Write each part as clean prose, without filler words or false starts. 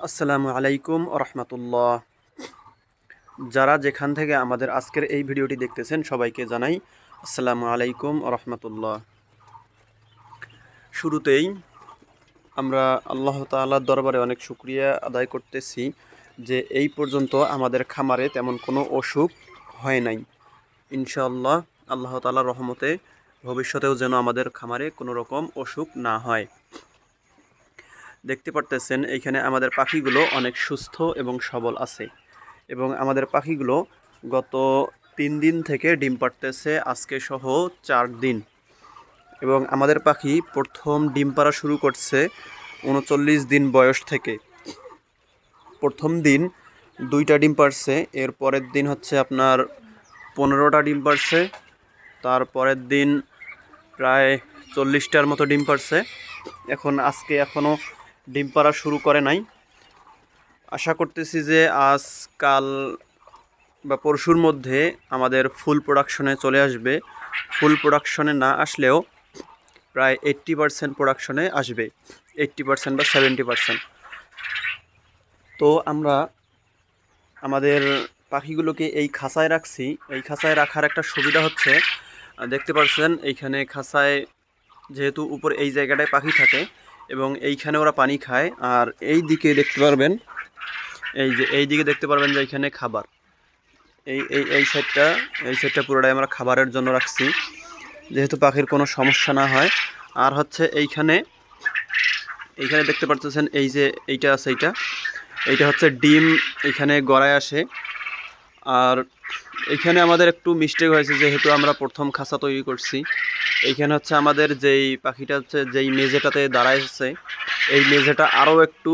আসসালামু আলাইকুম রহমতুল্লাহ। যারা যেখান থেকে আমাদের আজকের এই ভিডিওটি দেখতেছেন সবাইকে জানাই আসসালামু আলাইকুম রহমতুল্লাহ। শুরুতেই আমরা আল্লাহ তাআলার দরবারে অনেক শুকরিয়া আদায় করতেছি যে এই পর্যন্ত আমাদের খামারে তেমন কোনো অসুখ হয় নাই। ইনশাআল্লাহ আল্লাহ তাআলার রহমতে ভবিষ্যতেও যেন আমাদের খামারে কোনো রকম অসুখ না হয়। দেখতে পারতেছেন এইখানে আমাদের পাখিগুলো অনেক সুস্থ এবং সবল আছে এবং আমাদের পাখিগুলো গত 3 দিন থেকে ডিম পাড়তেছে, আজকে সহ 4 দিন। এবং আমাদের পাখি প্রথম ডিম পাড়া শুরু করছে 39 দিন বয়স থেকে। প্রথম দিন 2টা ডিম পাড়ছে, এর পরের দিন হচ্ছে আপনার 15টা ডিম পাড়ছে, তারপরের দিন প্রায় 40টার মতো ডিম পাড়ছে। এখন আজকে এখনও ডিম পাড়া শুরু করে নাই। আশা করতেছি যে আজ কাল বা পরশুর মধ্যে আমাদের ফুল প্রোডাকশনে চলে আসবে। ফুল প্রোডাকশনে না আসলেও প্রায় 80% প্রোডাকশনে আসবে, 80% বা 70%। তো আমরা আমাদের পাখিগুলোকে এই খাঁচায় রাখছি। এই খাঁচায় রাখার একটা সুবিধা হচ্ছে, দেখতে পাচ্ছেন এইখানে খাঁচায় যেহেতু উপর এই জায়গাটায় পাখি থাকে এবং এইখানে ওরা পানি খায়। আর এই দিকে দেখতে পারবেন, এই দিকে দেখতে পারবেন যে এইখানে খাবার, এই সাইডটা পুরোটাই আমরা খাবারের জন্য রাখছি, যেহেতু পাখির কোনো সমস্যা না হয়। আর হচ্ছে এইখানে দেখতে পাচ্ছেন এই যে এইটা আছে, এইটা হচ্ছে ডিম এইখানে গড়ায় আসে। আর এইখানে আমাদের একটু মিস্টেক হয়েছে, যেহেতু আমরা প্রথম খাঁচা তৈরি করছি। এইখানে হচ্ছে আমাদের যেই পাখিটা হচ্ছে যেই মেঝেটাতে দাঁড়াইছে, এই মেঝেটা আরও একটু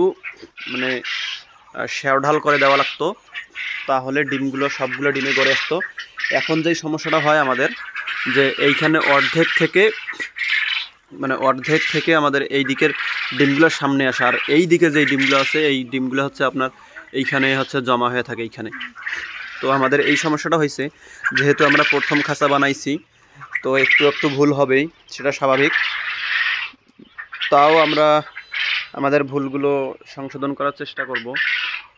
মানে শ্যাওঢাল করে দেওয়া লাগতো, তাহলে ডিমগুলো সবগুলো ডিমে গড়ে আসতো। এখন যেই সমস্যাটা হয় আমাদের, যে এইখানে অর্ধেক থেকে আমাদের এই দিকের ডিমগুলোর সামনে আসে, আর এই দিকে যেই ডিমগুলো আছে এই ডিমগুলো হচ্ছে আপনার এইখানে হচ্ছে জমা হয়ে থাকে এইখানে। তো আমাদের এই সমস্যাটা হয়েছে, যেহেতু আমরা প্রথম খাঁচা বানাইছি, তো একটু ভুল হবেই, সেটা স্বাভাবিক। তাও আমরা আমাদের ভুলগুলো সংশোধন করার চেষ্টা করব।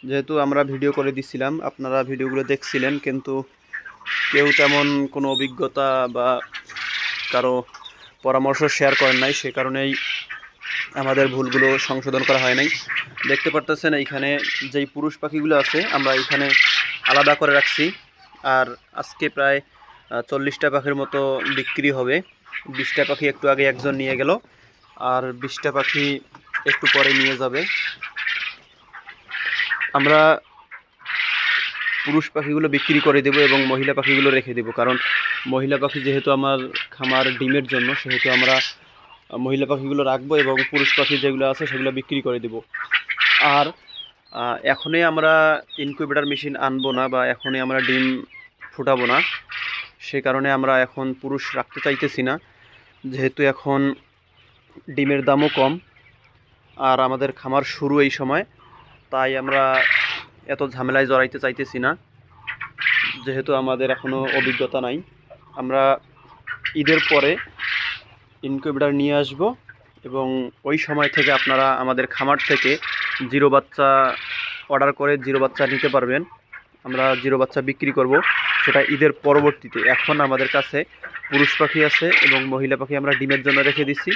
যেহেতু আমরা ভিডিও করে দিছিলাম, আপনারা ভিডিওগুলো দেখছিলেন, কিন্তু কেউ তেমন কোনো অভিজ্ঞতা বা কারো পরামর্শ শেয়ার করেন নাই, সে কারণেই আমাদের ভুলগুলো সংশোধন করা হয় নাই। দেখতে পারতেছেন এইখানে যেই পুরুষ পাখিগুলো আছে আমরা এইখানে আলাদা করে রাখছি। আর আজকে প্রায় 40টা পাখির মতো বিক্রি হবে। 20টা পাখি একটু আগে একজন নিয়ে গেল, আর 20টা পাখি একটু পরে নিয়ে যাবে। আমরা পুরুষ পাখিগুলো বিক্রি করে দেব এবং মহিলা পাখিগুলো রেখে দেব, কারণ মহিলা পাখি যেহেতু আমার খামার ডিমের জন্য, সেহেতু আমরা মহিলা পাখিগুলো রাখবো এবং পুরুষ পাখি যেগুলো আছে সেগুলো বিক্রি করে দেব। আর এখনই আমরা ইনকিউবেটর মেশিন আনবো না বা এখনই আমরা ডিম ফুটাবো না, সে কারণে আমরা এখন পুরুষ রাখতে চাইতেছি না, যেহেতু এখন ডিমের দামও কম আর আমাদের খামার শুরু এই সময়, তাই আমরা এত ঝামেলায় জড়াইতে চাইতেছি না, যেহেতু আমাদের এখনও অভিজ্ঞতা নাই। আমরা ঈদের পরে ইনকিউবেটর নিয়ে আসব এবং ওই সময় থেকে আপনারা আমাদের খামার থেকে জিরো বাচ্চা অর্ডার করে জিরো বাচ্চা নিতে পারবেন। আমরা জিরো বাচ্চা বিক্রি করব, সেটা ঈদের পরবর্তীতে। এখন আমাদের কাছে পুরুষ পাখি আছে এবং মহিলা পাখি আমরা ডিমের জন্য রেখে দিচ্ছি।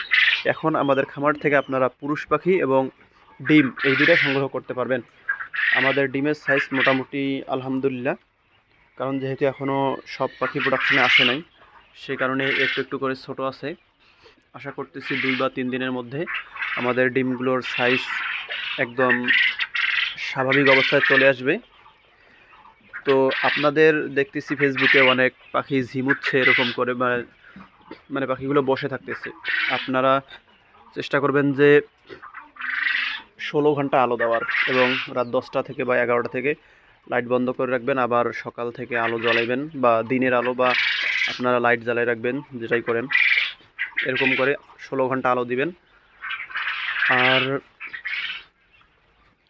এখন আমাদের খামার থেকে আপনারা পুরুষ পাখি এবং ডিম এই দুটাই সংগ্রহ করতে পারবেন। আমাদের ডিমের সাইজ মোটামুটি আলহামদুলিল্লাহ, কারণ যেহেতু এখনও সব পাখি প্রোডাকশনে আসে নাই, সে কারণে একটু করে ছোট আছে। আশা করতেছি 2 বা 3 দিনের মধ্যে আমাদের ডিমগুলোর সাইজ একদম স্বাভাবিক অবস্থায় চলে আসবে। তো আপনাদের দেখতেছি ফেসবুকে অনেক পাখি ঝিমুচ্ছে এরকম করে, মানে পাখিগুলো বসে থাকতেছে। আপনারা চেষ্টা করবেন যে 16 ঘন্টা আলো দেওয়ার, এবং রাত 10টা থেকে বা 11টা থেকে লাইট বন্ধ করে রাখবেন, আবার সকাল থেকে আলো জ্বালাইবেন, বা দিনের আলো বা আপনারা লাইট জ্বালাই রাখবেন, যেটাই করেন এরকম করে 16 ঘন্টা আলো দিবেন। আর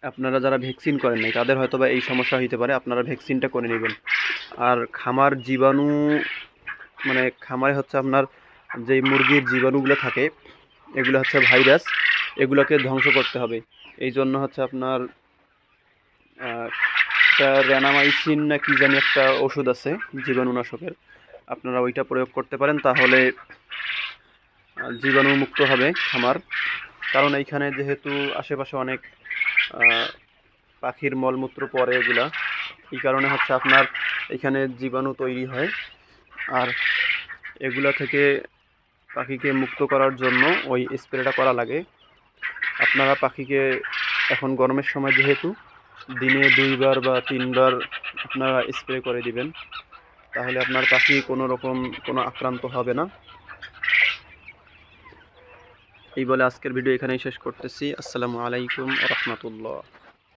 আপনারা যারা ভ্যাকসিন করেন নাই তাদের হয়তো বা এই সমস্যা হতে পারে, আপনারা ভ্যাকসিনটা করে নেবেন। আর খামার জীবাণু, মানে খামারে হচ্ছে আপনার যেই মুরগির জীবাণুগুলো থাকে, এগুলো হচ্ছে ভাইরাস, এগুলোকে ধ্বংস করতে হবে। এই জন্য হচ্ছে আপনার আহ, একটা র্যানামাইসিন না কি জানি একটা ওষুধ আছে জীবাণুনাশকের, আপনারা ওইটা প্রয়োগ করতে পারেন, তাহলে জীবাণুমুক্ত হবে খামার। কারণ এইখানে যেহেতু আশেপাশে অনেক আহ, পাখির মলমূত্র পড়ে এগুলা, এই কারণে হচ্ছে আপনার এখানে জীবাণু তৈরি হয়। আর এগুলা থেকে পাখিকে মুক্ত করার জন্য ওই স্প্রেটা করা লাগে। আপনারা পাখিকে এখন গরমের সময় যেহেতু দিনে 2বার বা 3বার আপনারা স্প্রে করে দিবেন, তাহলে আপনার পাখি কোনো রকম কোনো আক্রান্ত হবে না। এই বলে আজকের ভিডিও এখানেই শেষ করতেছি। আসসালামু আলাইকুম ওয়া রাহমাতুল্লাহ।